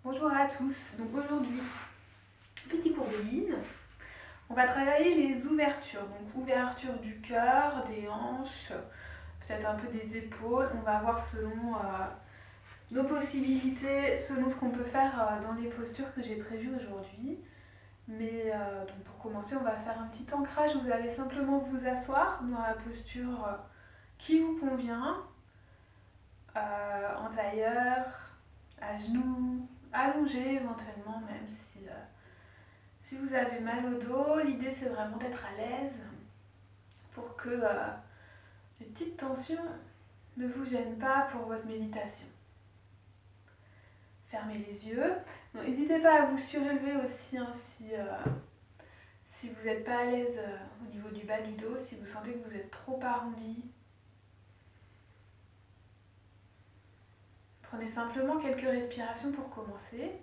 Bonjour à tous, donc aujourd'hui, petit cours de yin. On va travailler les ouvertures, donc ouverture du cœur, des hanches, peut-être un peu des épaules. On va voir selon nos possibilités, selon ce qu'on peut faire dans les postures que j'ai prévues aujourd'hui. Mais donc pour commencer, on va faire un petit ancrage. Vous allez simplement vous asseoir dans la posture qui vous convient, en tailleur, à genoux, allongé éventuellement, même si vous avez mal au dos. L'idée c'est vraiment d'être à l'aise pour que les petites tensions ne vous gênent pas pour votre méditation. Fermez les yeux. N'hésitez pas à vous surélever aussi hein, si vous n'êtes pas à l'aise au niveau du bas du dos, si vous sentez que vous êtes trop arrondi. Prenez simplement quelques respirations pour commencer.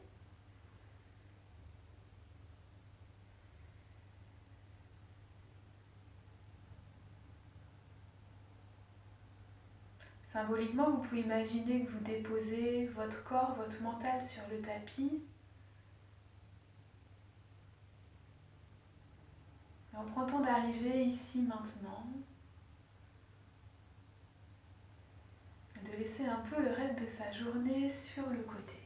Symboliquement, vous pouvez imaginer que vous déposez votre corps, votre mental sur le tapis. Et on prend le temps d'arriver ici maintenant. Et de laisser un peu le reste de sa journée sur le côté.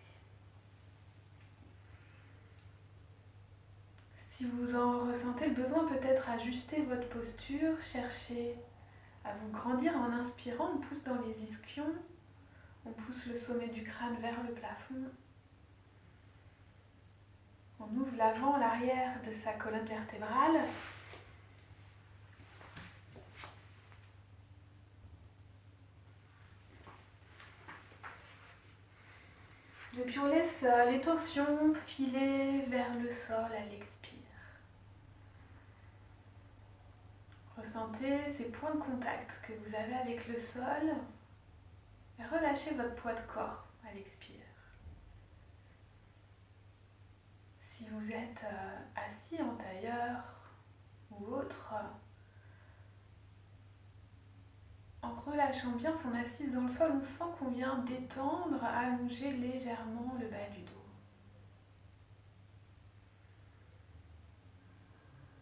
Si vous en ressentez le besoin, peut-être ajuster votre posture, cherchez à vous grandir en inspirant. On pousse dans les ischions, on pousse le sommet du crâne vers le plafond. On ouvre l'avant, l'arrière de sa colonne vertébrale. Et puis on laisse les tensions filer vers le sol à l'expire. Ressentez ces points de contact que vous avez avec le sol et relâchez votre poids de corps à l'expire. Si vous êtes assis en tailleur ou autre, en relâchant bien son assise dans le sol, on sent qu'on vient détendre, allonger légèrement le bas du dos.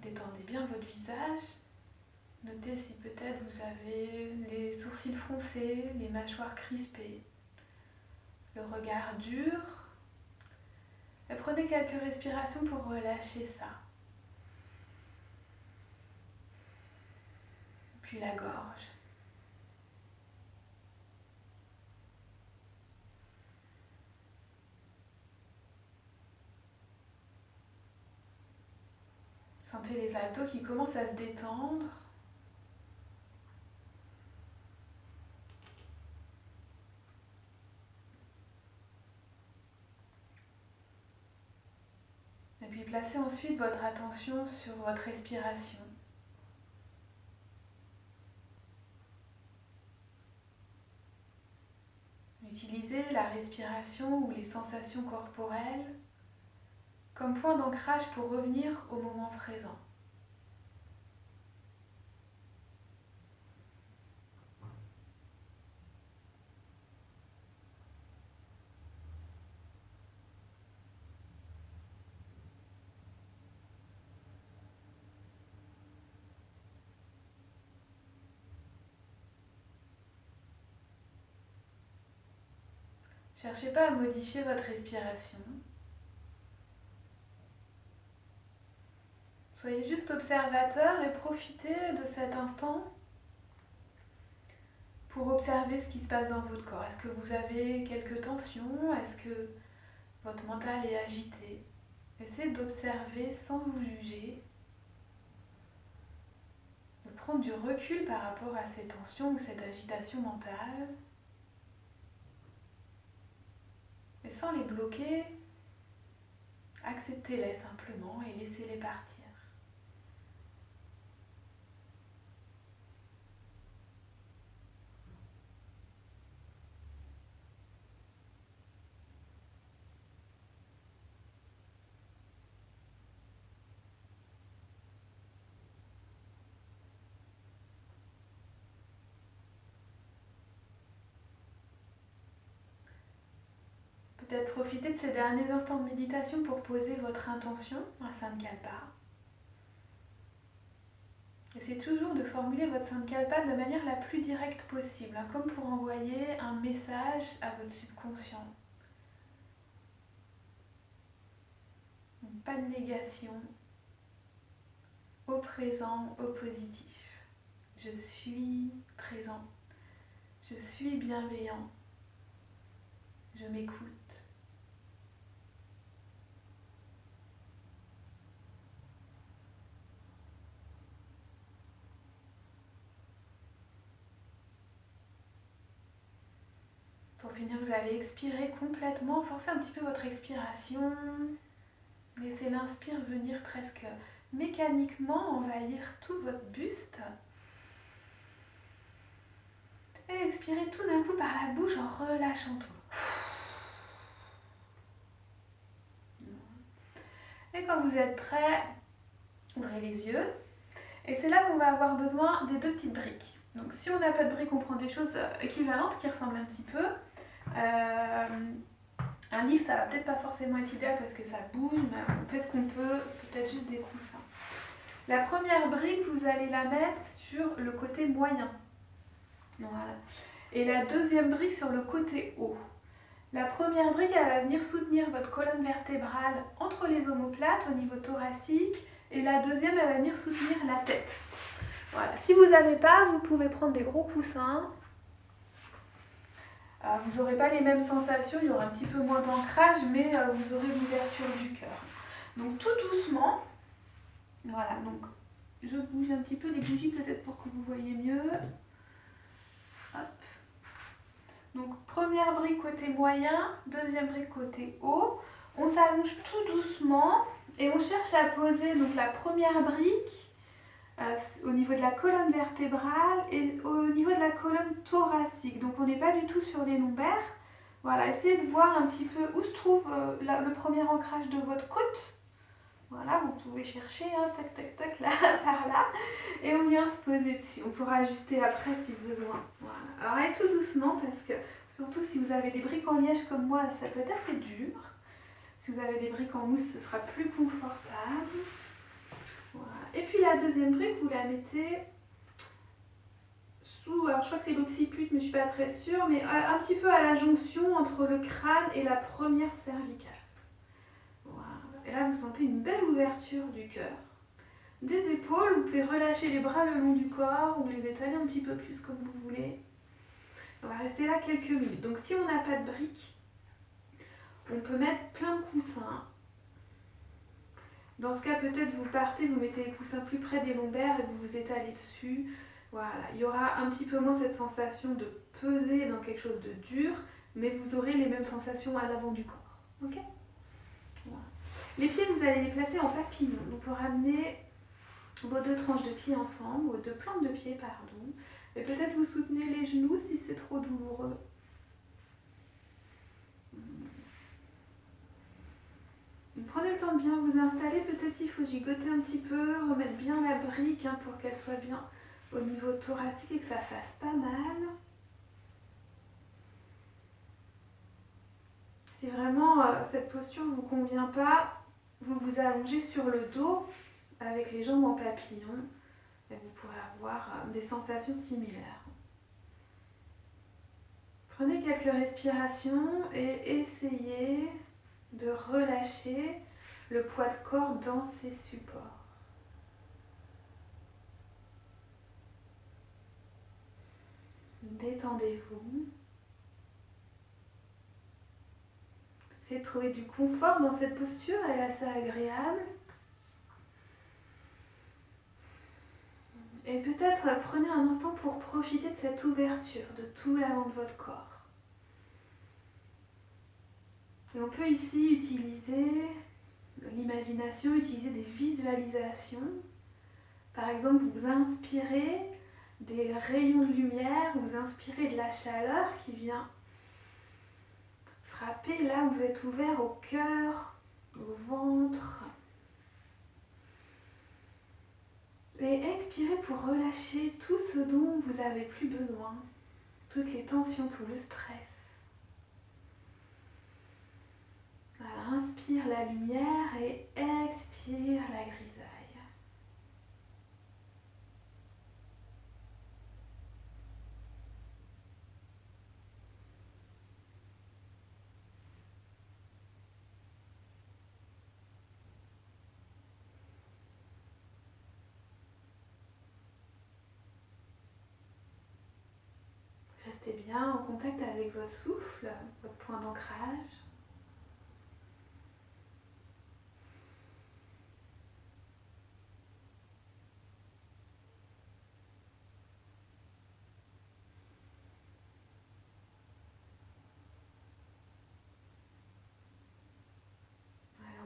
Détendez bien votre visage. Notez si peut-être vous avez les sourcils froncés, les mâchoires crispées, le regard dur. Et prenez quelques respirations pour relâcher ça. Puis la gorge. Sentez les abdos qui commencent à se détendre. Et puis placez ensuite votre attention sur votre respiration. Utilisez la respiration ou les sensations corporelles comme point d'ancrage pour revenir au moment présent. Cherchez pas à modifier votre respiration. Soyez juste observateur et profitez de cet instant pour observer ce qui se passe dans votre corps. Est-ce que vous avez quelques tensions? Est-ce que votre mental est agité? Essayez d'observer sans vous juger, de prendre du recul par rapport à ces tensions ou cette agitation mentale. Et sans les bloquer, acceptez-les simplement et laissez-les partir. Peut-être profiter de ces derniers instants de méditation pour poser votre intention, un Sankalpa. Essayez toujours de formuler votre Sankalpa de la manière la plus directe possible, hein, comme pour envoyer un message à votre subconscient. Donc, pas de négation, au présent, au positif. Je suis présent, je suis bienveillant, je m'écoute. Pour finir, vous allez expirer complètement, forcez un petit peu votre expiration. Laissez l'inspire venir presque mécaniquement, envahir tout votre buste. Et expirez tout d'un coup par la bouche en relâchant tout. Et quand vous êtes prêt, ouvrez les yeux. Et c'est là qu'on va avoir besoin des 2 petites briques. Donc si on n'a pas de briques, on prend des choses équivalentes qui ressemblent un petit peu. Un livre, ça va peut-être pas forcément être idéal parce que ça bouge, mais on fait ce qu'on peut, peut-être juste des coussins. La première brique, vous allez la mettre sur le côté moyen. Voilà. Et la deuxième brique sur le côté haut. La première brique, elle va venir soutenir votre colonne vertébrale entre les omoplates au niveau thoracique. Et la deuxième, elle va venir soutenir la tête. Voilà. Si vous n'avez pas, vous pouvez prendre des gros coussins. Vous n'aurez pas les mêmes sensations, il y aura un petit peu moins d'ancrage, mais vous aurez l'ouverture du cœur. Donc tout doucement, voilà, donc je bouge un petit peu les bougies peut-être pour que vous voyez mieux. Hop. Donc première brique côté moyen, deuxième brique côté haut. On s'allonge tout doucement et on cherche à poser donc la première brique au niveau de la colonne vertébrale et au niveau de la colonne thoracique. Donc on n'est pas du tout sur les lombaires. Voilà, essayez de voir un petit peu où se trouve le premier ancrage de votre côte. Voilà, vous pouvez chercher, hein, tac, tac, tac, là, par là. Et on vient se poser dessus. On pourra ajuster après si besoin. Voilà. Alors allez tout doucement parce que, surtout si vous avez des briques en liège comme moi, ça peut être assez dur. Si vous avez des briques en mousse, ce sera plus confortable. Voilà. Et puis la deuxième brique, vous la mettez sous, alors je crois que c'est l'occiput, mais je ne suis pas très sûre, mais un petit peu à la jonction entre le crâne et la première cervicale. Voilà. Et là, vous sentez une belle ouverture du cœur. Des épaules, vous pouvez relâcher les bras le long du corps ou les étaler un petit peu plus comme vous voulez. On va rester là quelques minutes. Donc si on n'a pas de briques, on peut mettre plein de coussins. Dans ce cas, peut-être vous partez, vous mettez les coussins plus près des lombaires et vous vous étalez dessus. Voilà, il y aura un petit peu moins cette sensation de peser dans quelque chose de dur, mais vous aurez les mêmes sensations à l'avant du corps. Ok ? Voilà. Les pieds, vous allez les placer en papillon. Donc vous ramenez vos 2 tranches de pieds ensemble, vos 2 plantes de pieds, pardon. Et peut-être vous soutenez les genoux si c'est trop douloureux. Prenez le temps de bien vous installer, peut-être il faut gigoter un petit peu, remettre bien la brique hein, pour qu'elle soit bien au niveau thoracique et que ça fasse pas mal. Si vraiment cette posture ne vous convient pas, vous vous allongez sur le dos avec les jambes en papillon et vous pourrez avoir des sensations similaires. Prenez quelques respirations et essayez de relâcher le poids de corps dans ces supports. Détendez-vous. Essayez de trouver du confort dans cette posture, elle est assez agréable. Et peut-être prenez un instant pour profiter de cette ouverture de tout l'avant de votre corps. Et on peut ici utiliser l'imagination, utiliser des visualisations. Par exemple, vous inspirez des rayons de lumière, vous inspirez de la chaleur qui vient frapper là où vous êtes ouvert au cœur, au ventre. Et expirez pour relâcher tout ce dont vous n'avez plus besoin, toutes les tensions, tout le stress. la lumière et expire la grisaille. Restez bien en contact avec votre souffle, votre point d'ancrage.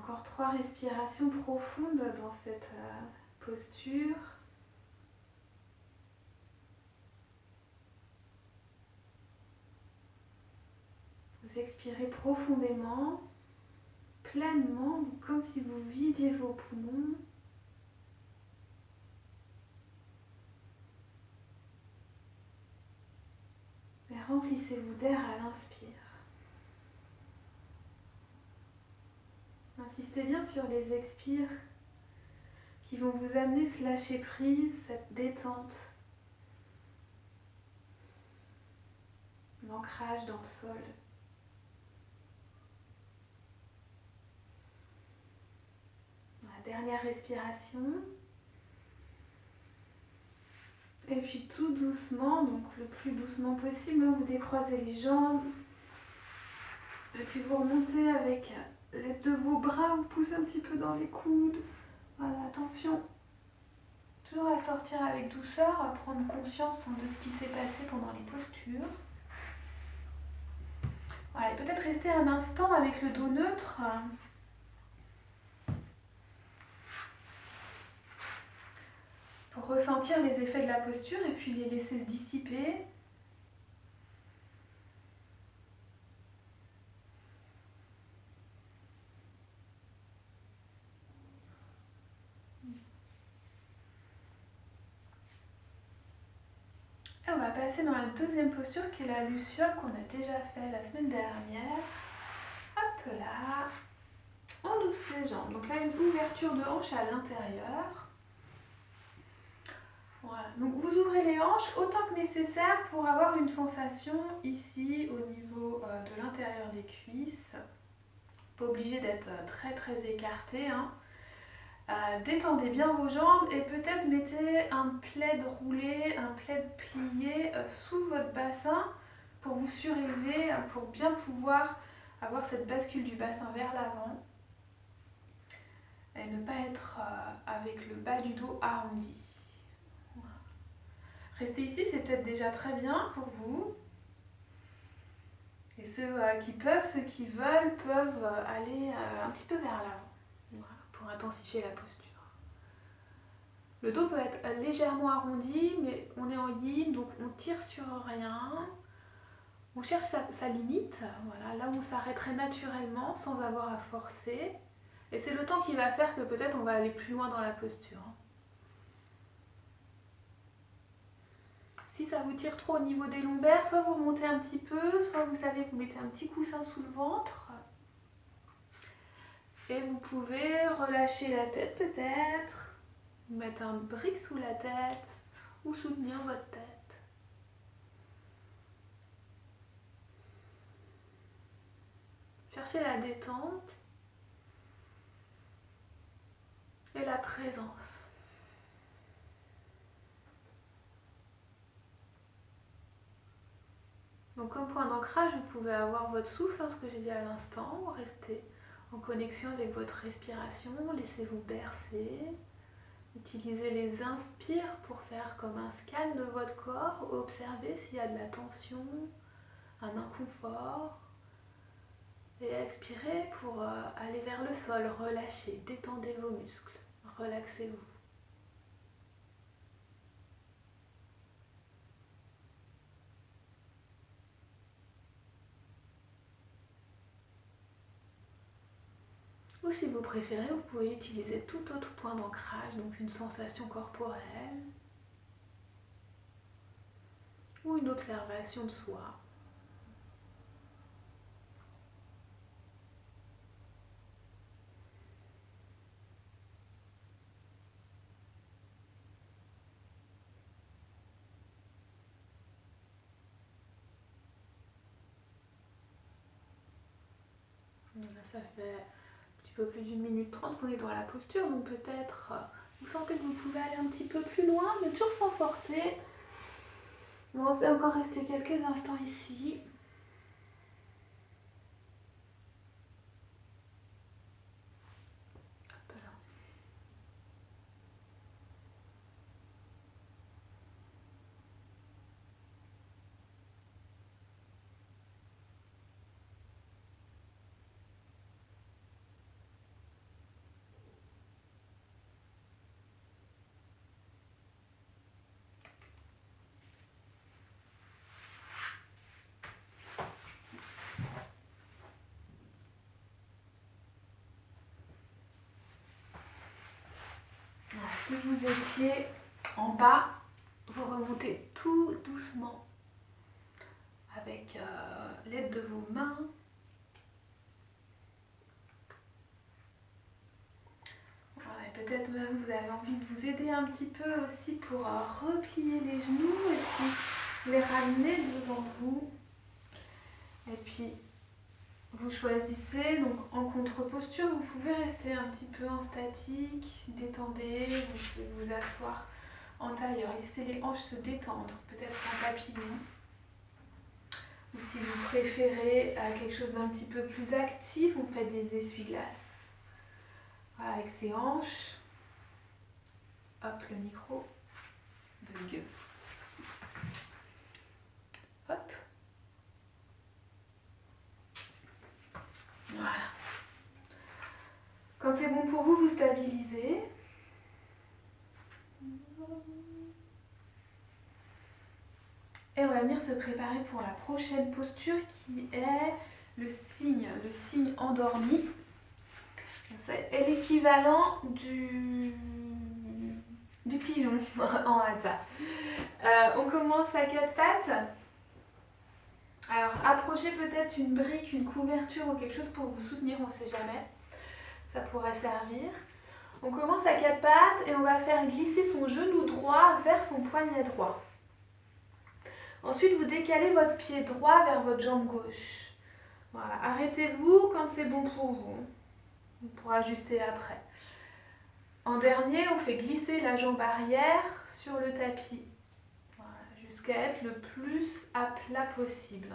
Encore 3 respirations profondes dans cette posture. Vous expirez profondément, pleinement, comme si vous vidiez vos poumons. Et remplissez-vous d'air à l'inspire. Insistez bien sur les expires qui vont vous amener ce lâcher prise, cette détente, l'ancrage dans le sol. La dernière respiration. Et puis tout doucement, donc le plus doucement possible, vous décroisez les jambes. Et puis vous remontez avec l'aide de vos bras, vous poussez un petit peu dans les coudes. Voilà, attention. Toujours à sortir avec douceur, à prendre conscience de ce qui s'est passé pendant les postures. Voilà, et peut-être rester un instant avec le dos neutre. Pour ressentir les effets de la posture et puis les laisser se dissiper. Et on va passer dans la deuxième posture qui est la luciole qu'on a déjà fait la semaine dernière. Hop là. On ouvre ses jambes. Donc là, une ouverture de hanche à l'intérieur. Voilà. Donc vous ouvrez les hanches autant que nécessaire pour avoir une sensation ici au niveau de l'intérieur des cuisses. Pas obligé d'être très très écarté, hein. Détendez bien vos jambes et peut-être mettez un plaid roulé, un plaid plié sous votre bassin pour vous surélever, pour bien pouvoir avoir cette bascule du bassin vers l'avant et ne pas être avec le bas du dos arrondi. Voilà. Rester ici, c'est peut-être déjà très bien pour vous. Et ceux qui peuvent, ceux qui veulent, peuvent aller un petit peu vers l'avant, voilà, pour intensifier la posture. Le dos peut être légèrement arrondi, mais on est en yin, donc on tire sur rien. On cherche sa limite, voilà, là où on s'arrêterait naturellement sans avoir à forcer. Et c'est le temps qui va faire que peut-être on va aller plus loin dans la posture. Si ça vous tire trop au niveau des lombaires, soit vous remontez un petit peu, soit vous savez, vous mettez un petit coussin sous le ventre. Et vous pouvez relâcher la tête peut-être, mettre un brick sous la tête ou soutenir votre tête. Cherchez la détente et la présence. Donc comme point d'ancrage, vous pouvez avoir votre souffle, ce que j'ai dit à l'instant, rester en connexion avec votre respiration, laissez-vous bercer. Utilisez les inspires pour faire comme un scan de votre corps, observez s'il y a de la tension, un inconfort. Et expirez pour aller vers le sol, relâchez, détendez vos muscles, relaxez-vous. Ou si vous préférez, vous pouvez utiliser tout autre point d'ancrage, donc une sensation corporelle ou une observation de soi. . Ça fait un petit peu plus d'1 minute 30 qu'on est dans la posture, donc peut-être vous sentez que vous pouvez aller un petit peu plus loin, mais toujours sans forcer. On va encore rester quelques instants ici. Hop là. Voilà, si vous étiez en bas, vous remontez tout doucement avec l'aide de vos mains. Voilà, et peut-être même vous avez envie de vous aider un petit peu aussi pour replier les genoux et puis les ramener devant vous. Et puis vous choisissez, donc en contre-posture, vous pouvez rester un petit peu en statique, détendez, vous pouvez vous asseoir en tailleur, laissez les hanches se détendre, peut-être en papillon. Ou si vous préférez quelque chose d'un petit peu plus actif, on fait des essuie-glaces. Voilà, avec ses hanches. Hop, le micro. Bug. Hop. Voilà. Quand c'est bon pour vous, vous stabilisez. Et on va venir se préparer pour la prochaine posture qui est le signe endormi. C'est l'équivalent du pigeon en hatha. On commence à 4 pattes. Alors approchez peut-être une brique, une couverture ou quelque chose pour vous soutenir, on ne sait jamais. Ça pourrait servir. On commence à 4 pattes et on va faire glisser son genou droit vers son poignet droit. Ensuite, vous décalez votre pied droit vers votre jambe gauche. Voilà, arrêtez-vous quand c'est bon pour vous. On pourra ajuster après. En dernier, on fait glisser la jambe arrière sur le tapis. Voilà, jusqu'à être le plus à plat possible.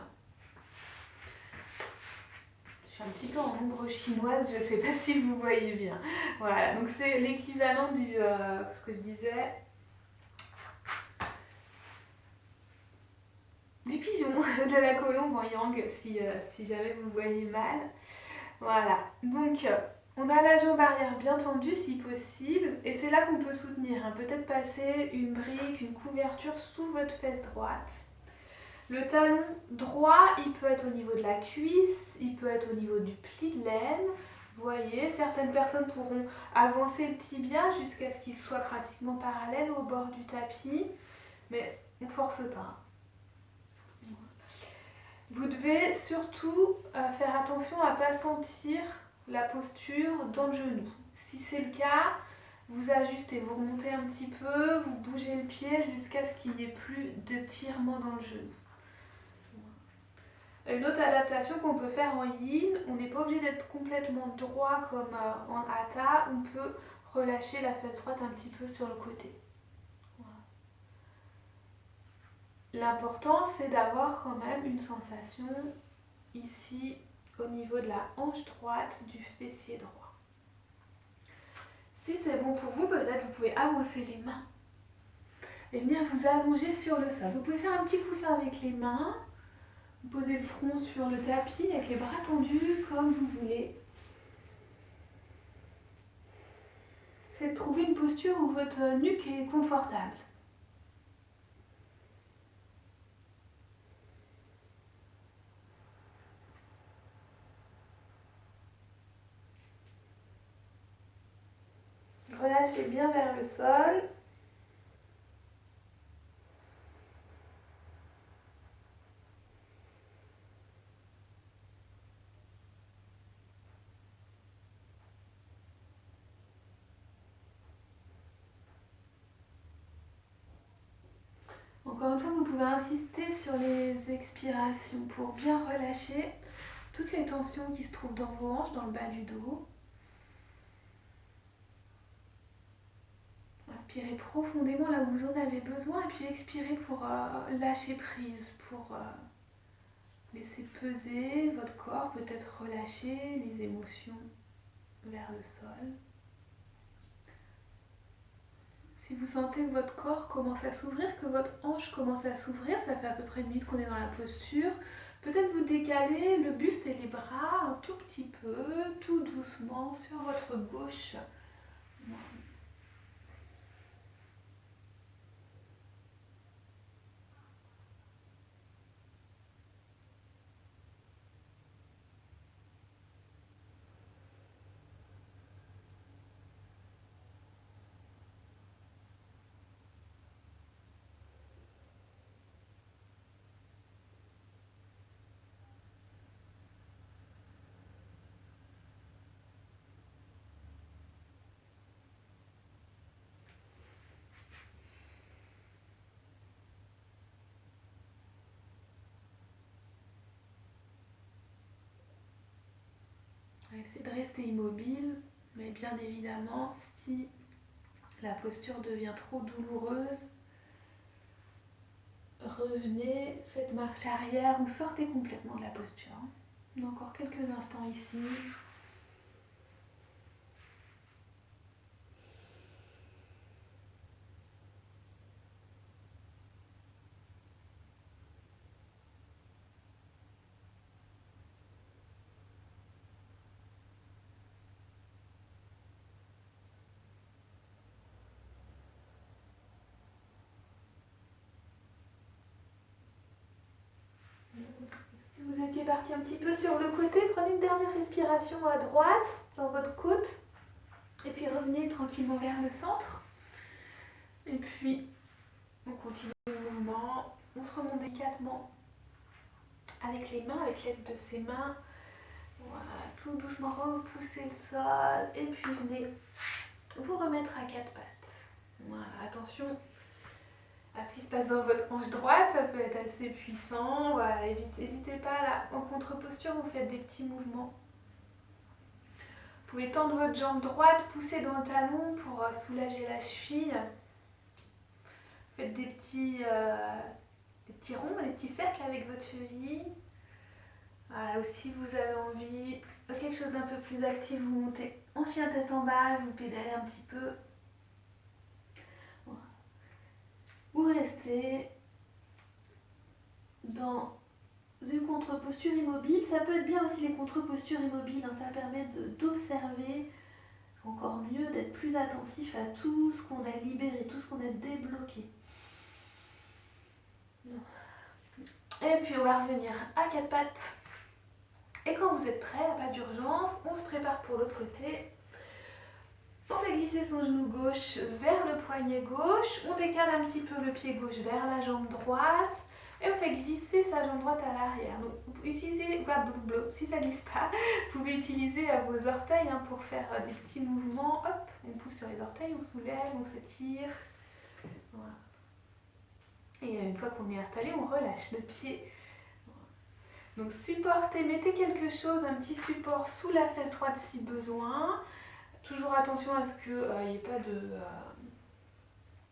Je suis un petit peu en ombre chinoise, je ne sais pas si vous voyez bien. Voilà, donc c'est l'équivalent du ce que je disais, du pigeon, de la colombe en yang, si jamais vous voyez mal. Voilà, donc on a la jambe arrière bien tendue si possible, et c'est là qu'on peut soutenir, hein. Peut-être passer une brique, une couverture sous votre fesse droite. Le talon droit, il peut être au niveau de la cuisse, il peut être au niveau du pli de l'aine. Vous voyez, certaines personnes pourront avancer le tibia jusqu'à ce qu'il soit pratiquement parallèle au bord du tapis, mais on ne force pas. Vous devez surtout faire attention à ne pas sentir la posture dans le genou. Si c'est le cas, vous ajustez, vous remontez un petit peu, vous bougez le pied jusqu'à ce qu'il n'y ait plus d'étirement dans le genou. Une autre adaptation qu'on peut faire en yin, on n'est pas obligé d'être complètement droit comme en hatha, on peut relâcher la fesse droite un petit peu sur le côté. Voilà. L'important c'est d'avoir quand même une sensation ici au niveau de la hanche droite du fessier droit. Si c'est bon pour vous, peut-être vous pouvez avancer les mains et venir vous allonger sur le sol. Vous pouvez faire un petit coussin avec les mains. Vous posez le front sur le tapis avec les bras tendus comme vous voulez. C'est de trouver une posture où votre nuque est confortable. Relâchez bien vers le sol. Encore une fois, vous pouvez insister sur les expirations pour bien relâcher toutes les tensions qui se trouvent dans vos hanches, dans le bas du dos. Inspirez profondément là où vous en avez besoin et puis expirez pour lâcher prise, pour laisser peser votre corps, peut-être relâcher les émotions vers le sol. Si vous sentez que votre corps commence à s'ouvrir, que votre hanche commence à s'ouvrir, ça fait à peu près une minute qu'on est dans la posture, peut-être vous décalez le buste et les bras un tout petit peu, tout doucement sur votre gauche. Essayez de rester immobile, mais bien évidemment, si la posture devient trop douloureuse, revenez, faites marche arrière ou sortez complètement de la posture. On a encore quelques instants ici. Si vous étiez parti un petit peu sur le côté, prenez une dernière respiration à droite, dans votre côte, et puis revenez tranquillement vers le centre. Et puis, on continue le mouvement, on se remonte délicatement avec les mains, avec l'aide de ses mains. Voilà, tout doucement repousser le sol, et puis venez vous remettre à quatre pattes. Voilà, attention à ce qui se passe dans votre hanche droite, ça peut être assez puissant. Voilà, n'hésitez pas là, en contre-posture, vous faites des petits mouvements. Vous pouvez tendre votre jambe droite, pousser dans le talon pour soulager la cheville. Faites des petits ronds, des petits cercles avec votre cheville. Voilà, ou si vous avez envie de quelque chose d'un peu plus actif, vous montez en chien tête en bas, vous pédalez un petit peu. Voilà. Vous restez dans une contre-posture immobile. Ça peut être bien aussi les contre-postures immobiles, hein, ça permet d'observer encore mieux, d'être plus attentif à tout ce qu'on a libéré, tout ce qu'on a débloqué. Et puis on va revenir à quatre pattes. Et quand vous êtes prêts, pas d'urgence, on se prépare pour l'autre côté. On fait glisser son genou gauche vers le poignet gauche, on décale un petit peu le pied gauche vers la jambe droite et on fait glisser sa jambe droite à l'arrière. Donc utilisez, si ça ne glisse pas, vous pouvez utiliser vos orteils pour faire des petits mouvements. Hop, on pousse sur les orteils, on soulève, on s'étire. Voilà. Et une fois qu'on est installé, on relâche le pied. Donc supportez, mettez quelque chose, un petit support sous la fesse droite si besoin. Toujours attention à ce qu'il n'y ait pas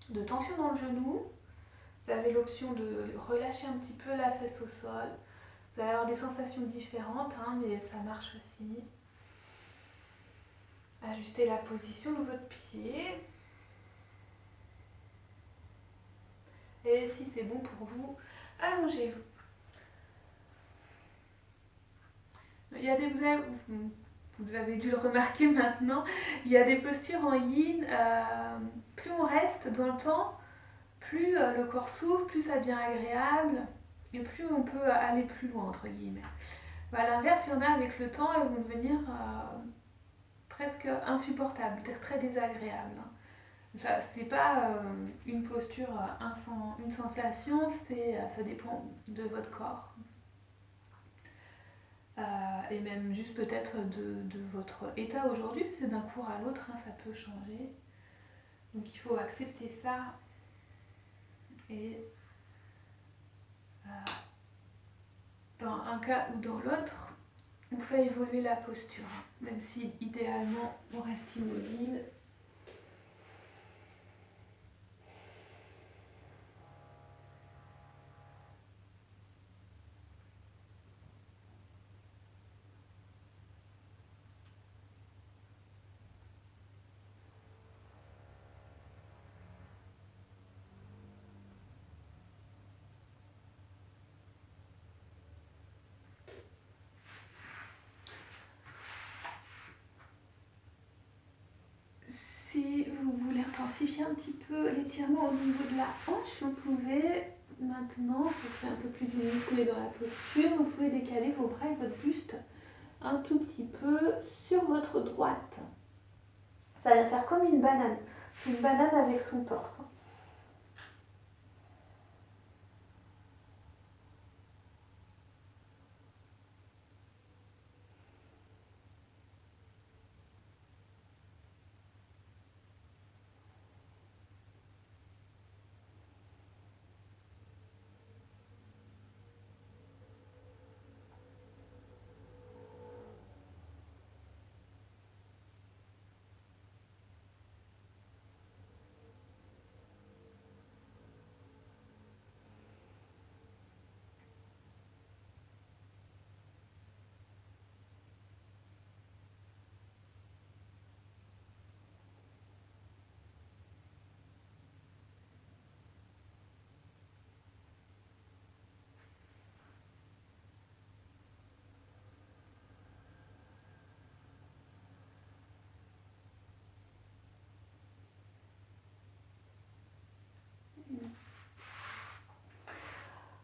de tension dans le genou. Vous avez l'option de relâcher un petit peu la fesse au sol. Vous allez avoir des sensations différentes, mais ça marche aussi. Ajustez la position de votre pied. Et si c'est bon pour vous, allongez-vous. Vous avez dû le remarquer maintenant, il y a des postures en yin, plus on reste dans le temps, plus le corps s'ouvre, plus ça devient agréable et plus on peut aller plus loin entre guillemets. À l'inverse, il y en a avec le temps, elles vont devenir presque insupportables, très désagréables. C'est pas une posture, une sensation, ça dépend de votre corps. Et même juste peut-être de votre état aujourd'hui, parce que d'un cours à l'autre, ça peut changer. Donc il faut accepter ça. Et dans un cas ou dans l'autre, on fait évoluer la posture, même si idéalement on reste immobile. Si vous voulez intensifier un petit peu l'étirement au niveau de la hanche, vous pouvez maintenant, pour créer un peu plus d'unité dans la posture, vous pouvez décaler vos bras et votre buste un tout petit peu sur votre droite. Ça va faire comme une banane avec son torse.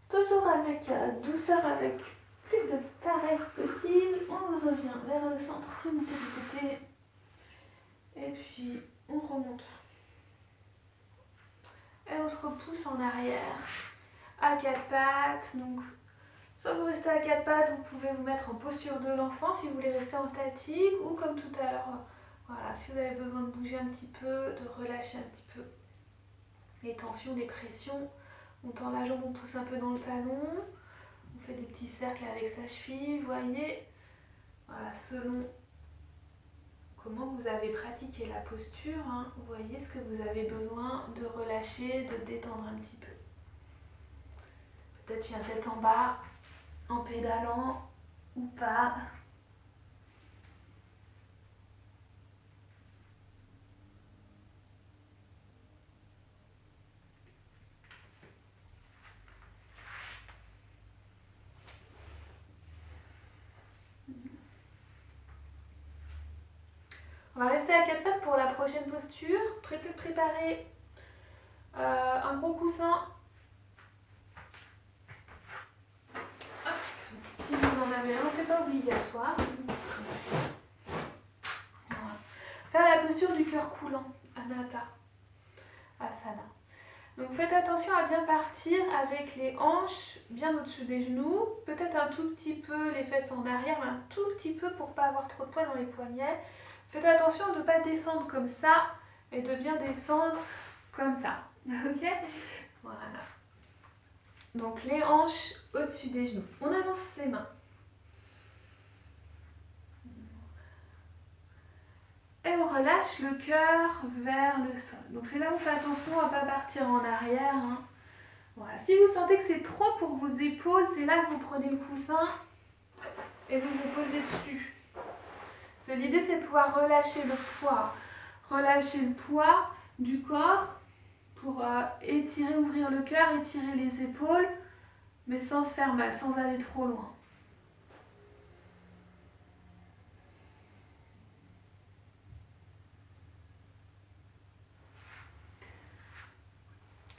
Toujours avec douceur, avec plus de paresse possible, on revient vers le centre, trinité du côté, et puis on remonte. Et on se repousse en arrière, à quatre pattes. Donc, soit vous restez à quatre pattes, vous pouvez vous mettre en posture de l'enfant si vous voulez rester en statique, ou comme tout à l'heure, voilà, si vous avez besoin de bouger un petit peu, de relâcher un petit peu les tensions, les pressions. On tend la jambe, on pousse un peu dans le talon. On fait des petits cercles avec sa cheville, vous voyez. Voilà, selon comment vous avez pratiqué la posture, hein, vous voyez ce que vous avez besoin de relâcher, de détendre un petit peu. Peut-être chien tête en bas, en pédalant ou pas. On va rester à quatre pattes pour la prochaine posture. Préparez un gros coussin. Hop. Si vous en avez un, c'est pas obligatoire. Voilà. Faire la posture du cœur coulant, Anata, Asana. Donc faites attention à bien partir avec les hanches bien au-dessus des genoux, peut-être un tout petit peu les fesses en arrière, mais un tout petit peu pour pas avoir trop de poids dans les poignets. Faites attention de ne pas descendre comme ça, et de bien descendre comme ça. Ok? Voilà. Donc les hanches au-dessus des genoux. On avance ses mains. Et on relâche le cœur vers le sol. Donc c'est là où on fait attention à ne pas partir en arrière. Hein. Voilà. Si vous sentez que c'est trop pour vos épaules, c'est là que vous prenez le coussin et vous vous posez dessus. L'idée c'est de pouvoir relâcher le poids. Relâcher le poids du corps pour étirer, ouvrir le cœur, étirer les épaules, mais sans se faire mal, sans aller trop loin.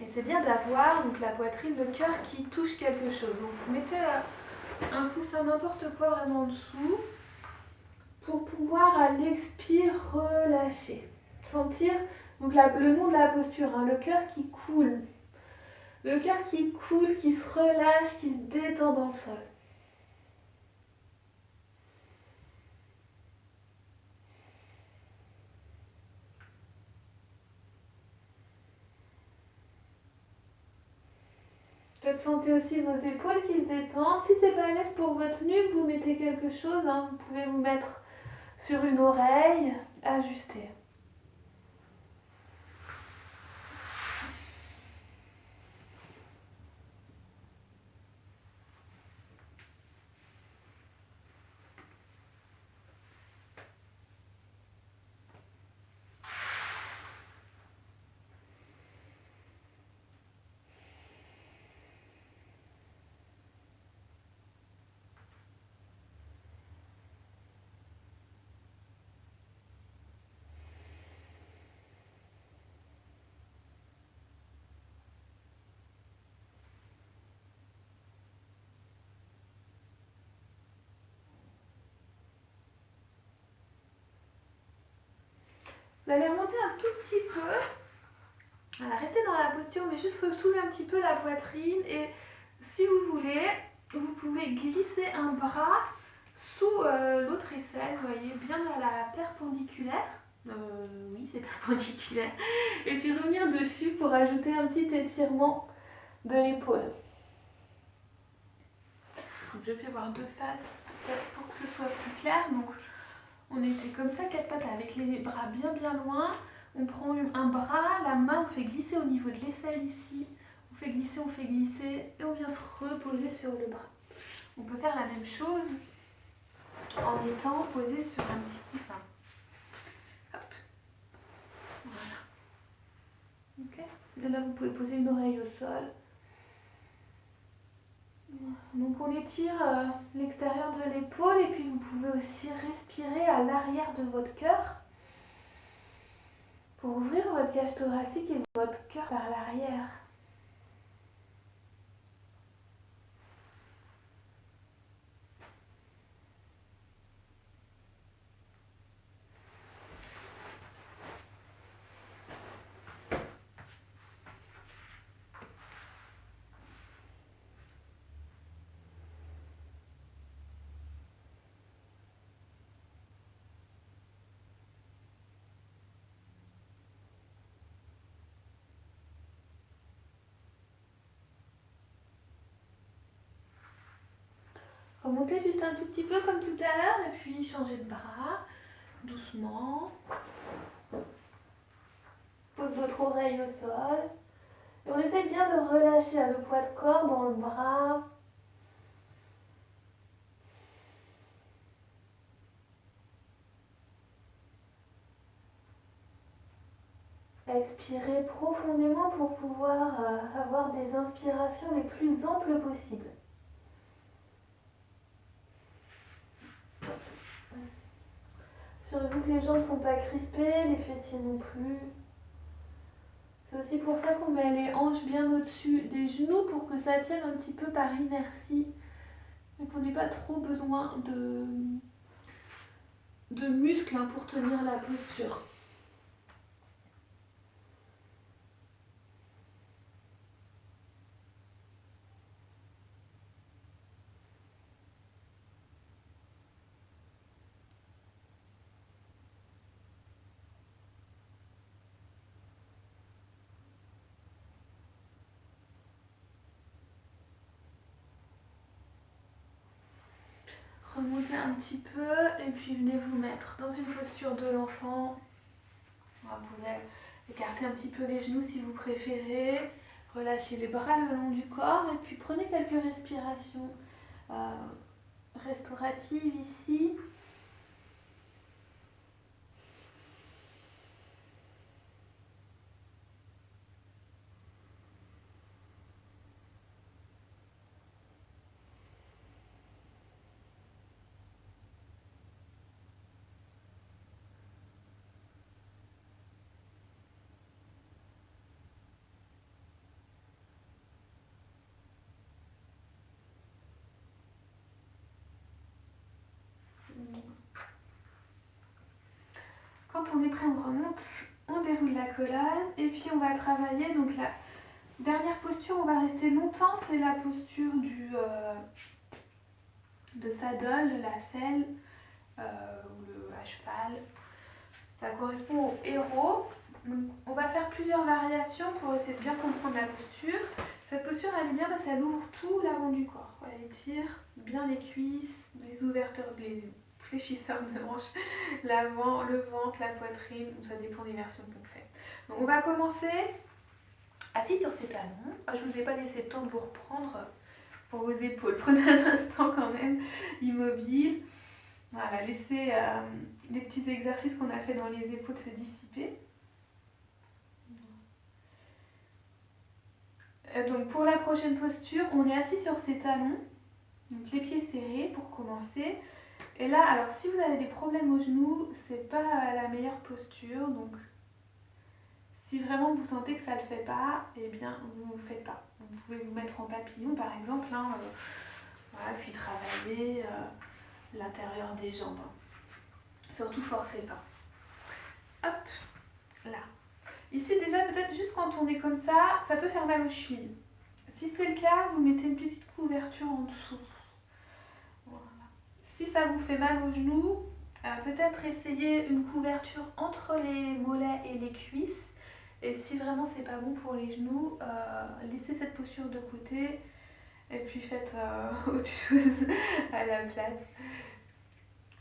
Et c'est bien d'avoir donc la poitrine, le cœur qui touche quelque chose. Donc vous mettez un coussin n'importe quoi vraiment en dessous pour pouvoir à l'expire relâcher. Sentir donc le nom de la posture, hein, le cœur qui coule. Le cœur qui coule, qui se relâche, qui se détend dans le sol. Peut-être sentez aussi vos épaules qui se détendent. Si c'est pas à l'aise pour votre nuque, vous mettez quelque chose. Hein. Vous pouvez vous mettre sur une oreille, ajuster. Vous allez remonter un tout petit peu. Voilà, restez dans la posture, mais juste soulever un petit peu la poitrine. Et si vous voulez, vous pouvez glisser un bras sous l'autre aisselle, vous voyez, bien à la perpendiculaire. Oui, c'est perpendiculaire. Et puis revenir dessus pour ajouter un petit étirement de l'épaule. Je fais voir deux faces, peut-être pour que ce soit plus clair. Donc, on était comme ça, quatre pattes avec les bras bien loin. On prend un bras, la main, on fait glisser au niveau de l'aisselle ici. On fait glisser et on vient se reposer sur le bras. On peut faire la même chose en étant posé sur un petit coussin. Hop. Voilà. Ok. Et là, vous pouvez poser une oreille au sol. Donc on étire l'extérieur de l'épaule et puis vous pouvez aussi respirer à l'arrière de votre cœur pour ouvrir votre cage thoracique et votre cœur par l'arrière. Remontez juste un tout petit peu comme tout à l'heure et puis changez de bras doucement. Pose votre oreille au sol. Et on essaie bien de relâcher le poids de corps dans le bras. Expirez profondément pour pouvoir avoir des inspirations les plus amples possibles. Assurez-vous que les jambes ne sont pas crispées, les fessiers non plus. C'est aussi pour ça qu'on met les hanches bien au-dessus des genoux pour que ça tienne un petit peu par inertie et qu'on n'ait pas trop besoin de muscles pour tenir la posture. Remontez un petit peu et puis venez vous mettre dans une posture de l'enfant. Vous pouvez écarter un petit peu les genoux si vous préférez. Relâchez les bras le long du corps et puis prenez quelques respirations restauratives ici. Quand on est prêt, on remonte, on déroule la colonne et puis on va travailler. Donc la dernière posture, on va rester longtemps, c'est la posture de saddle, la selle ou le à cheval. Ça correspond au héros. Donc, on va faire plusieurs variations pour essayer de bien comprendre la posture. Cette posture elle est bien parce qu'elle ouvre tout l'avant du corps. Elle étire bien les cuisses, les ouvertures, les fléchisseurs de hanches, l'avant, le ventre, la poitrine, ça dépend des versions qu'on fait. Donc on va commencer assis sur ses talons. Je ne vous ai pas laissé le temps de vous reprendre pour vos épaules. Prenez un instant quand même immobile. Voilà, laissez les petits exercices qu'on a fait dans les épaules se dissiper. Donc pour la prochaine posture, on est assis sur ses talons, donc les pieds serrés pour commencer. Et là, alors si vous avez des problèmes aux genoux, c'est pas la meilleure posture. Donc si vraiment vous sentez que ça ne le fait pas, eh bien vous ne le faites pas. Vous pouvez vous mettre en papillon par exemple, hein, voilà, puis travailler l'intérieur des jambes. Surtout forcez pas. Hop, là. Ici déjà peut-être juste quand on est comme ça peut faire mal aux chevilles. Si c'est le cas, vous mettez une petite couverture en dessous. Voilà. Si ça vous fait mal aux genoux, peut-être essayer une couverture entre les mollets et les cuisses. Et si vraiment c'est pas bon pour les genoux, laissez cette posture de côté et puis faites autre chose à la place.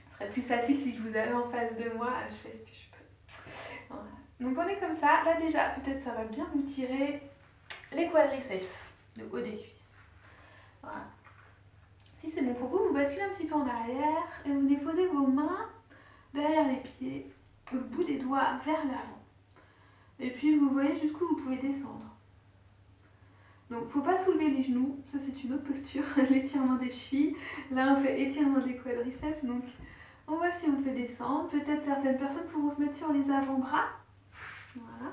Ce serait plus facile si je vous avais en face de moi, je fais ce que je peux. Voilà. Donc on est comme ça, là déjà peut-être ça va bien vous tirer les quadriceps, le haut des cuisses. Voilà. Si c'est bon pour vous, vous basculez un petit peu en arrière et vous déposez vos mains derrière les pieds, le bout des doigts vers l'avant. Et puis vous voyez jusqu'où vous pouvez descendre. Donc il ne faut pas soulever les genoux, ça c'est une autre posture, l'étirement des chevilles. Là on fait étirement des quadriceps, donc on voit si on peut descendre. Peut-être certaines personnes pourront se mettre sur les avant-bras. Voilà.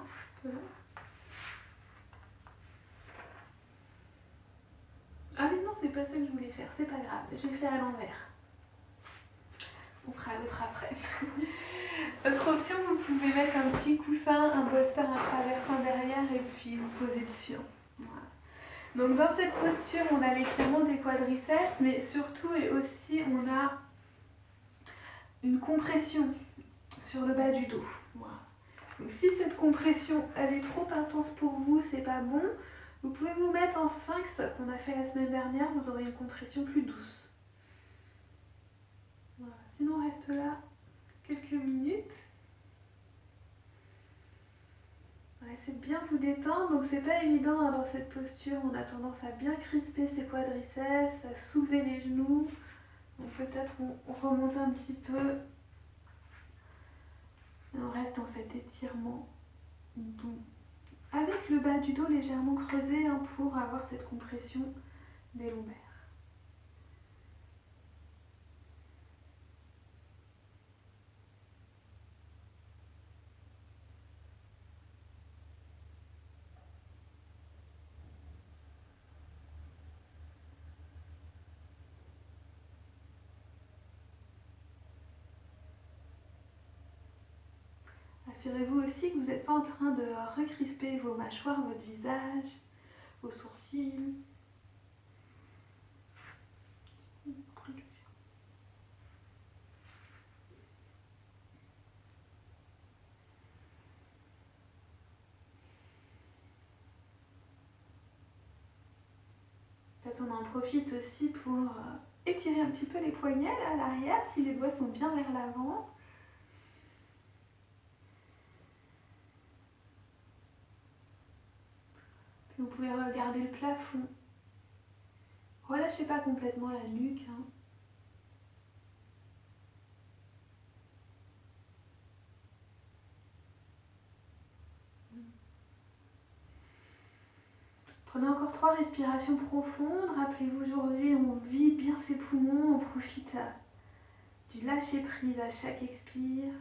Ah mais non, c'est pas ça que je voulais faire, c'est pas grave, j'ai fait à l'envers. On fera l'autre après. Autre option, vous pouvez mettre un petit coussin, un bolster, un traversin derrière et puis vous poser dessus. Voilà. Donc dans cette posture, on a l'étirement des quadriceps, mais surtout et aussi on a une compression sur le bas du dos. Voilà. Donc si cette compression elle est trop intense pour vous, c'est pas bon, vous pouvez vous mettre en sphinx qu'on a fait la semaine dernière, vous aurez une compression plus douce. Voilà. Sinon on reste là quelques minutes. Essayez de bien vous détendre, donc c'est pas évident hein, dans cette posture, on a tendance à bien crisper ses quadriceps, à soulever les genoux, donc peut-être on remonte un petit peu, et on reste dans cet étirement doux, avec le bas du dos légèrement creusé hein, pour avoir cette compression des lombaires. Assurez-vous aussi que vous n'êtes pas en train de recrisper vos mâchoires, votre visage, vos sourcils. De toute façon, on en profite aussi pour étirer un petit peu les poignets là, à l'arrière, si les doigts sont bien vers l'avant. Puis vous pouvez regarder le plafond. Relâchez pas complètement la nuque. Hein. Prenez encore 3 respirations profondes. Rappelez-vous, aujourd'hui, on vide bien ses poumons. On profite du lâcher prise à chaque expire.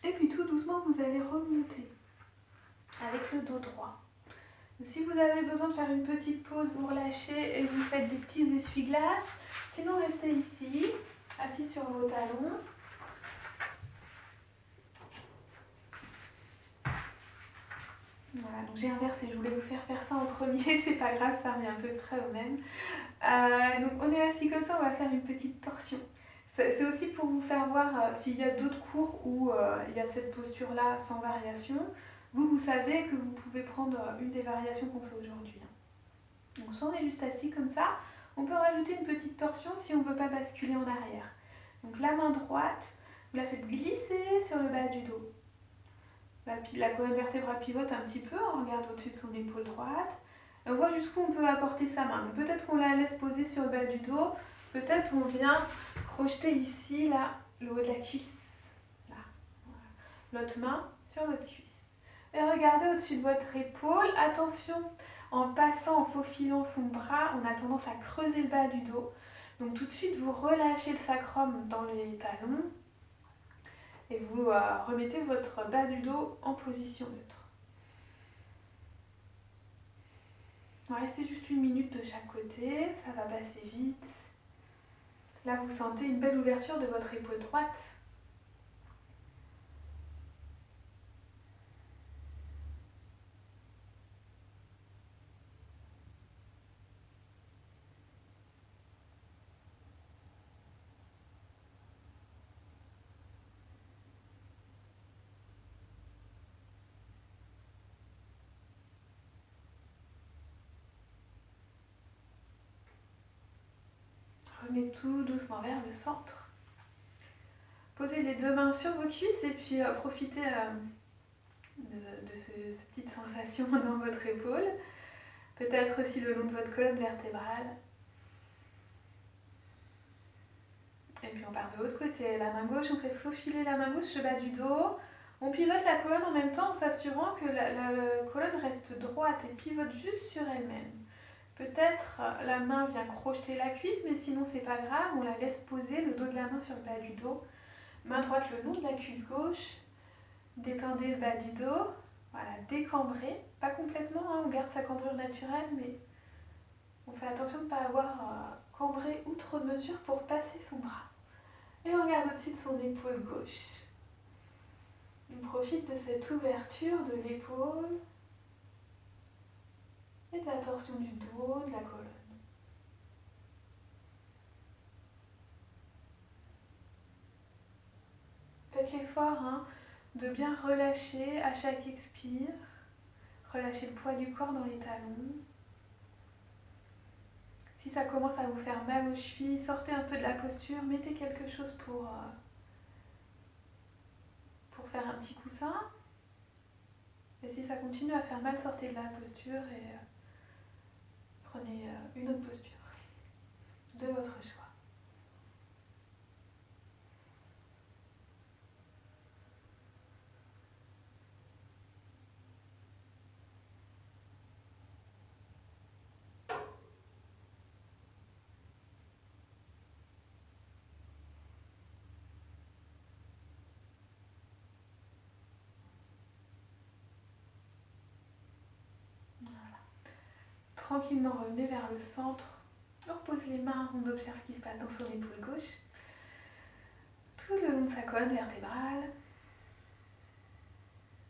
Et puis tout doucement, vous allez remonter avec le dos droit. Si vous avez besoin de faire une petite pause, vous relâchez et vous faites des petits essuie-glaces. Sinon, restez ici, assis sur vos talons. Voilà, donc j'ai inversé, je voulais vous faire ça en premier, c'est pas grave, ça revient à peu près au même. Donc on est assis comme ça, on va faire une petite torsion. C'est aussi pour vous faire voir s'il y a d'autres cours où il y a cette posture-là sans variation. Vous savez que vous pouvez prendre une des variations qu'on fait aujourd'hui. Donc soit on est juste assis comme ça, on peut rajouter une petite torsion si on ne veut pas basculer en arrière. Donc la main droite, vous la faites glisser sur le bas du dos. La colonne vertébrale pivote un petit peu, on regarde au-dessus de son épaule droite. Et on voit jusqu'où on peut apporter sa main. Donc peut-être qu'on la laisse poser sur le bas du dos, peut-être on vient crocheter ici, là, le haut de la cuisse. Là. Voilà. L'autre main sur votre cuisse. Et regardez au-dessus de votre épaule. Attention, en passant, en faufilant son bras, on a tendance à creuser le bas du dos. Donc tout de suite, vous relâchez le sacrum dans les talons et vous remettez votre bas du dos en position neutre. On va rester juste 1 minute de chaque côté, ça va passer vite. Là, vous sentez une belle ouverture de votre épaule droite. Revenez tout doucement vers le centre. Posez les 2 mains sur vos cuisses et puis profitez de ces petites sensations dans votre épaule. Peut-être aussi le long de votre colonne vertébrale. Et puis on part de l'autre côté. La main gauche, on fait faufiler la main gauche, le bas du dos. On pivote la colonne en même temps en s'assurant que la colonne reste droite et pivote juste sur elle-même. Peut-être la main vient crocheter la cuisse, mais sinon c'est pas grave, on la laisse poser le dos de la main sur le bas du dos. Main droite le long de la cuisse gauche. Détendez le bas du dos. Voilà, décambrez. Pas complètement, hein, on garde sa cambrure naturelle, mais on fait attention de ne pas avoir cambré outre mesure pour passer son bras. Et on regarde au-dessus de son épaule gauche. On profite de cette ouverture de l'épaule et de la torsion du dos, de la colonne. Faites l'effort de bien relâcher à chaque expire. Relâchez le poids du corps dans les talons. Si ça commence à vous faire mal aux chevilles, sortez un peu de la posture, mettez quelque chose pour faire un petit coussin. Et si ça continue à faire mal, sortez de la posture et prenez une autre posture de votre choix. Tranquillement, revenez vers le centre. On repose les mains, on observe ce qui se passe dans son épaule gauche. Tout le long de sa colonne vertébrale.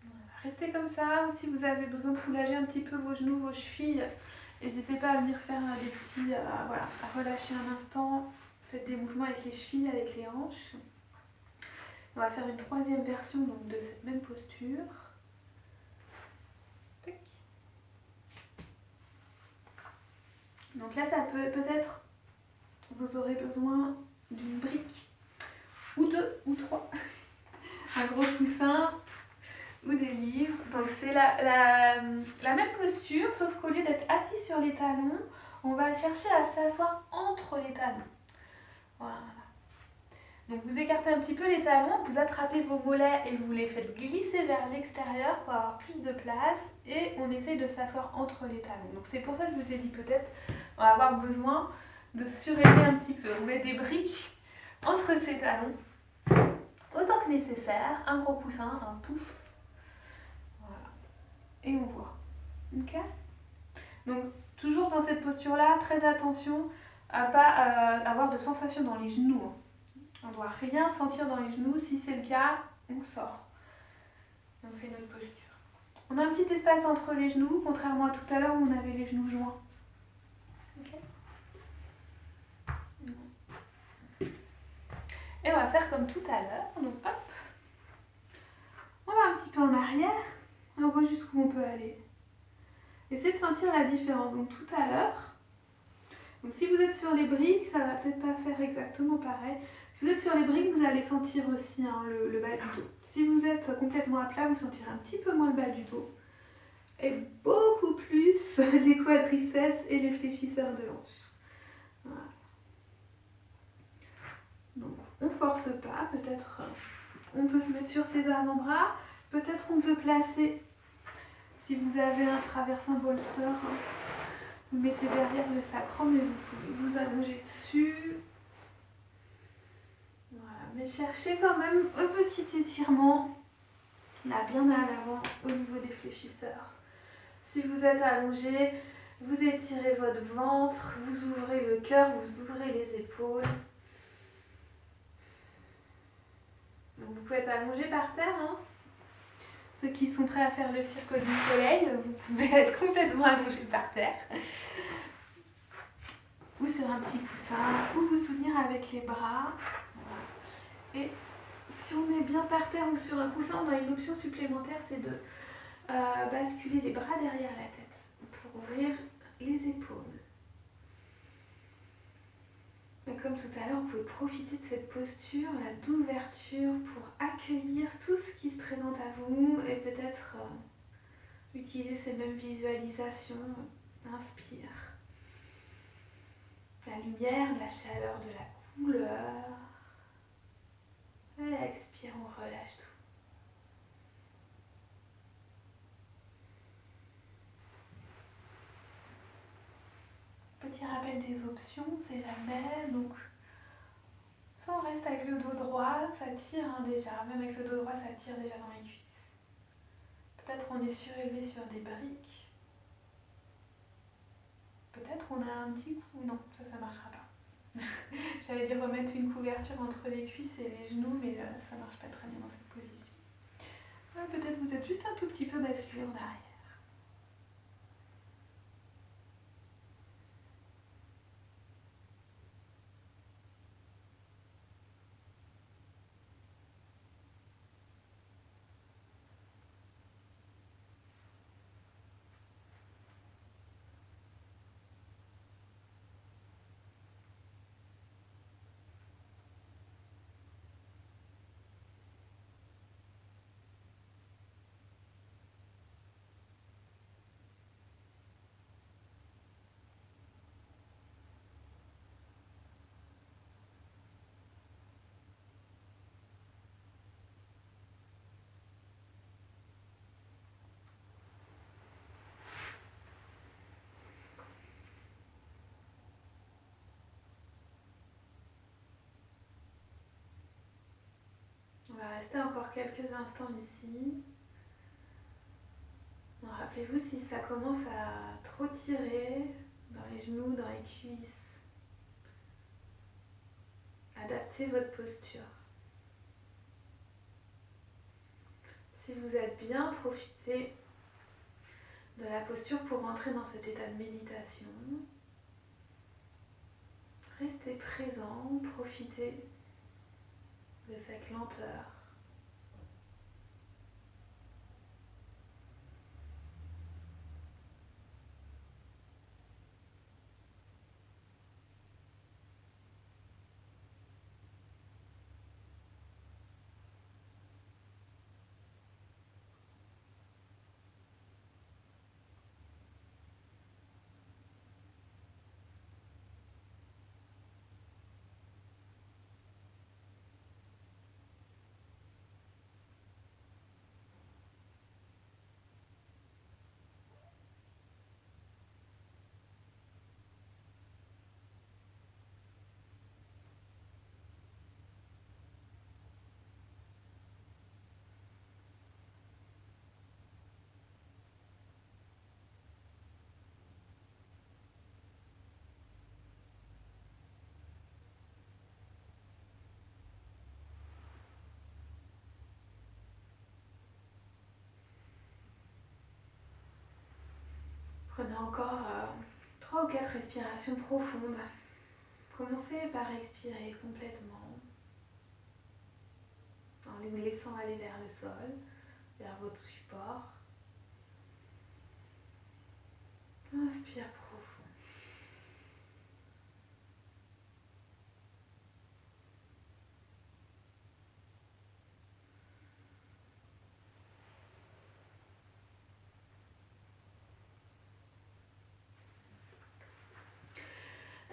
Voilà. Restez comme ça. Si vous avez besoin de soulager un petit peu vos genoux, vos chevilles, n'hésitez pas à venir faire des petits... voilà, à relâcher un instant. Faites des mouvements avec les chevilles, avec les hanches. On va faire une 3e version donc, de cette même posture. Donc là, ça peut-être, vous aurez besoin d'une brique, ou 2, ou 3, un gros coussin, ou des livres. Donc c'est la même posture, sauf qu'au lieu d'être assis sur les talons, on va chercher à s'asseoir entre les talons. Voilà. Donc vous écartez un petit peu les talons, vous attrapez vos mollets et vous les faites glisser vers l'extérieur pour avoir plus de place et on essaye de s'asseoir entre les talons. Donc c'est pour ça que je vous ai dit peut-être on va avoir besoin de surélever un petit peu. On met des briques entre ces talons, autant que nécessaire, un gros coussin, un pouf. Voilà. Et on voit. Ok ? Donc toujours dans cette posture-là, très attention à ne pas avoir de sensation dans les genoux. On ne doit rien sentir dans les genoux. Si c'est le cas, on sort. On fait notre posture. On a un petit espace entre les genoux, contrairement à tout à l'heure où on avait les genoux joints. Okay. Et on va faire comme tout à l'heure. Donc hop, on va un petit peu en arrière et on voit jusqu'où on peut aller. Essayez de sentir la différence. Donc tout à l'heure, donc si vous êtes sur les briques, ça va peut-être pas faire exactement pareil. Si vous êtes sur les briques, vous allez sentir aussi le bas du dos. Si vous êtes complètement à plat, vous sentirez un petit peu moins le bas du dos. Et beaucoup plus les quadriceps et les fléchisseurs de hanches. Voilà. Donc on force pas, peut-être on peut se mettre sur ses avant-bras, peut-être on peut placer, si vous avez un traversin bolster, vous mettez derrière le sacrum et vous pouvez vous allonger dessus. Voilà, mais cherchez quand même un petit étirement, là bien à l'avant au niveau des fléchisseurs. Si vous êtes allongé, vous étirez votre ventre, vous ouvrez le cœur, vous ouvrez les épaules. Donc vous pouvez être allongé par terre. Hein. Ceux qui sont prêts à faire le cirque du soleil, vous pouvez être complètement allongé par terre. Ou sur un petit coussin, ou vous soutenir avec les bras. Et si on est bien par terre ou sur un coussin, on a une option supplémentaire, c'est de basculer les bras derrière la tête pour ouvrir les épaules. Et comme tout à l'heure, vous pouvez profiter de cette posture d'ouverture pour accueillir tout ce qui se présente à vous et peut-être utiliser ces mêmes visualisations. Inspire. La lumière, la chaleur de la couleur. Et expire, on relâche tout. Petit rappel des options, c'est jamais. Donc, soit on reste avec le dos droit, ça tire déjà. Même avec le dos droit, ça tire déjà dans les cuisses. Peut-être on est surélevé sur des briques. Peut-être on a un petit coup. Non, ça ne marchera pas. J'allais dire remettre une couverture entre les cuisses et les genoux, mais ça ne marche pas très bien dans cette position. Peut-être vous êtes juste un tout petit peu basculé en arrière. On va rester encore quelques instants ici. Rappelez-vous, si ça commence à trop tirer dans les genoux, dans les cuisses, adaptez votre posture. Si vous êtes bien, profitez de la posture pour rentrer dans cet état de méditation. Restez présent, profitez de cette lenteur. Prenez encore 3 ou 4 respirations profondes. Commencez par expirer complètement en les laissant aller vers le sol, vers votre support. Inspire profond.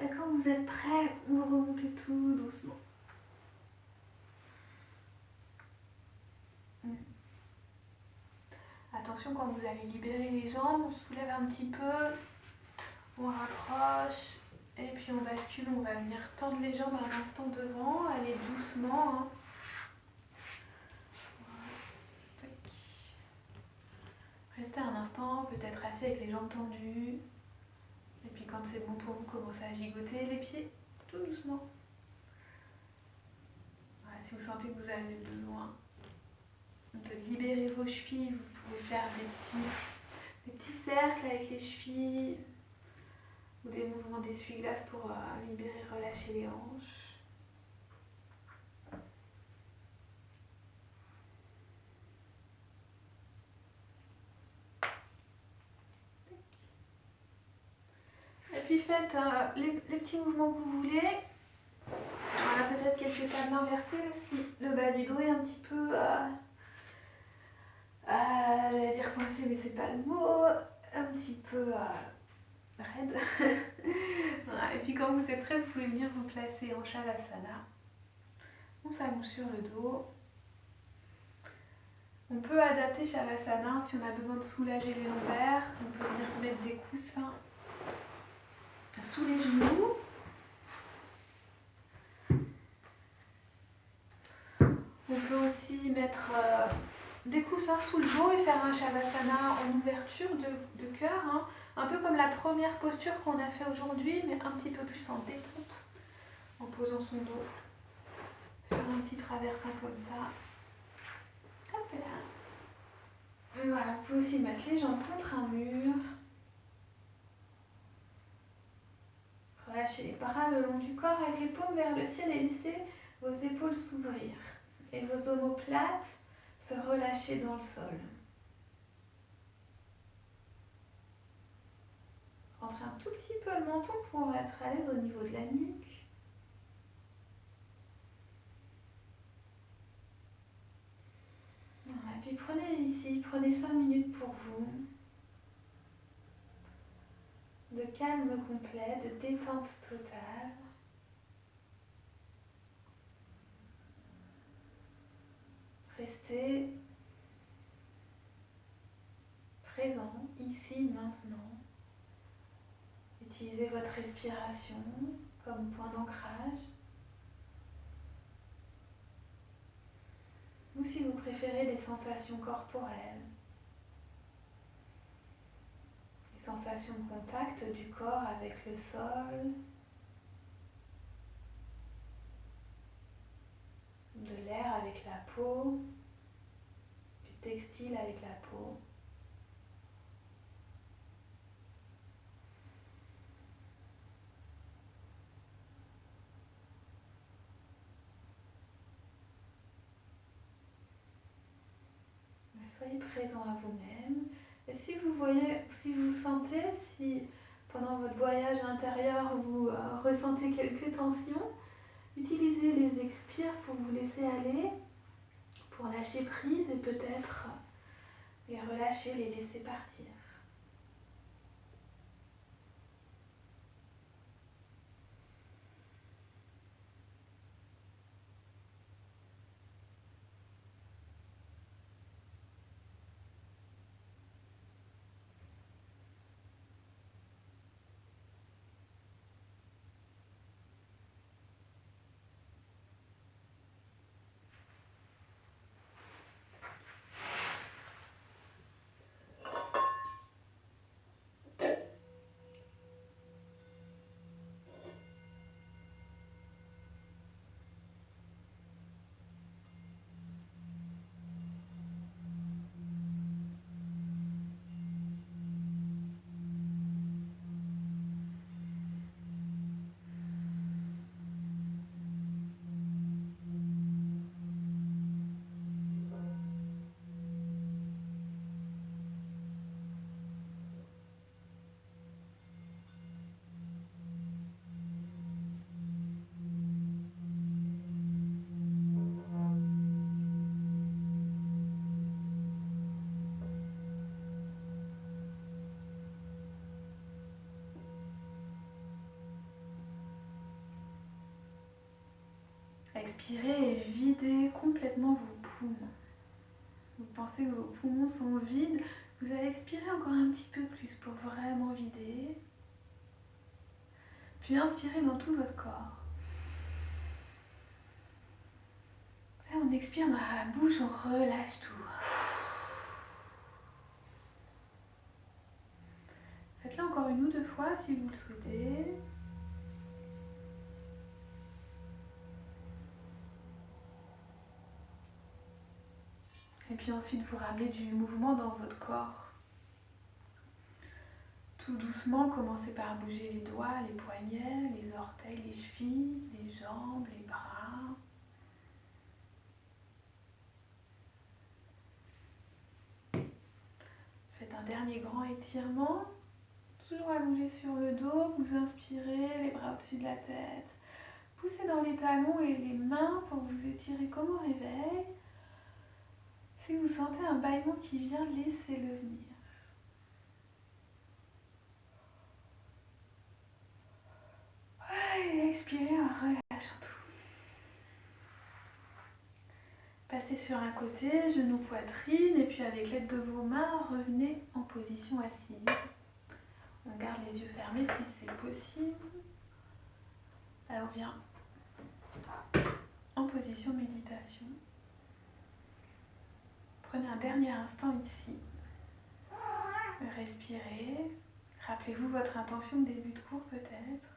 Et quand vous êtes prêt, vous remontez tout doucement. Attention, quand vous allez libérer les jambes, on soulève un petit peu, on rapproche, et puis on bascule, on va venir tendre les jambes un instant devant, aller doucement. Hein. Voilà. Restez un instant, peut-être assis avec les jambes tendues. Et puis quand c'est bon pour vous, commencez à gigoter les pieds, tout doucement. Voilà, si vous sentez que vous avez besoin de libérer vos chevilles, vous pouvez faire des petits cercles avec les chevilles ou des mouvements d'essuie-glace pour libérer, relâcher les hanches. Et puis faites les petits mouvements que vous voulez. Voilà, peut-être quelques tables inversées là, si le bas du dos est un petit peu, j'allais dire coincé, mais c'est pas le mot, un petit peu raide. Voilà. Et puis quand vous êtes prêt, vous pouvez venir vous placer en Shavasana. On s'allonge sur le dos. On peut adapter Shavasana si on a besoin de soulager les lombaires. On peut venir mettre des coussins sous les genoux. On peut aussi mettre des coussins sous le dos et faire un Shavasana en ouverture de cœur. Hein. Un peu comme la première posture qu'on a fait aujourd'hui, mais un petit peu plus en détente. En posant son dos sur un petit traversin comme ça. Hop là. Voilà, vous pouvez aussi mettre les jambes contre un mur. Relâchez les bras le long du corps avec les paumes vers le ciel et laissez vos épaules s'ouvrir. Et vos omoplates se relâcher dans le sol. Rentrez un tout petit peu le menton pour être à l'aise au niveau de la nuque. Voilà, et puis prenez 5 minutes pour vous. De calme complet, de détente totale. Restez présent, ici, maintenant. Utilisez votre respiration comme point d'ancrage. Ou si vous préférez des sensations corporelles. Les sensations de contact du corps avec le sol. De l'air avec la peau. Du textile avec la peau. Soyez présent à vous-même. Et si vous voyez, si vous sentez, si pendant votre voyage intérieur vous ressentez quelques tensions, utilisez les expires pour vous laisser aller, pour lâcher prise et peut-être les relâcher, les laisser partir. Expirez et videz complètement vos poumons. Vous pensez que vos poumons sont vides, vous allez expirer encore un petit peu plus pour vraiment vider. Puis inspirez dans tout votre corps. Et on expire dans la bouche, on relâche tout. Faites-le encore une ou deux fois si vous le souhaitez. Et puis ensuite, vous ramenez du mouvement dans votre corps. Tout doucement, commencez par bouger les doigts, les poignets, les orteils, les chevilles, les jambes, les bras. Faites un dernier grand étirement. Toujours allongé sur le dos, vous inspirez, les bras au-dessus de la tête. Poussez dans les talons et les mains pour vous étirer comme au réveil. Si vous sentez un bâillement qui vient, laissez-le venir. Et expirez en relâchant tout. Passez sur un côté, genoux, poitrine, et puis avec l'aide de vos mains, revenez en position assise. On garde les yeux fermés si c'est possible. Alors on vient en position méditation. Prenez un dernier instant ici. Respirez. Rappelez-vous votre intention de début de cours peut-être.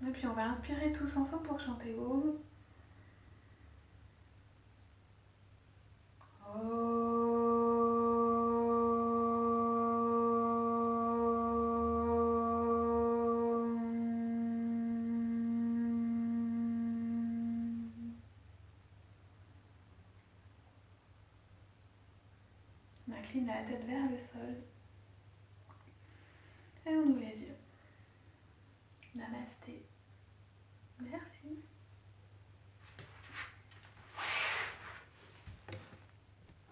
Et puis on va inspirer tous ensemble pour chanter Om. On incline la tête vers le sol.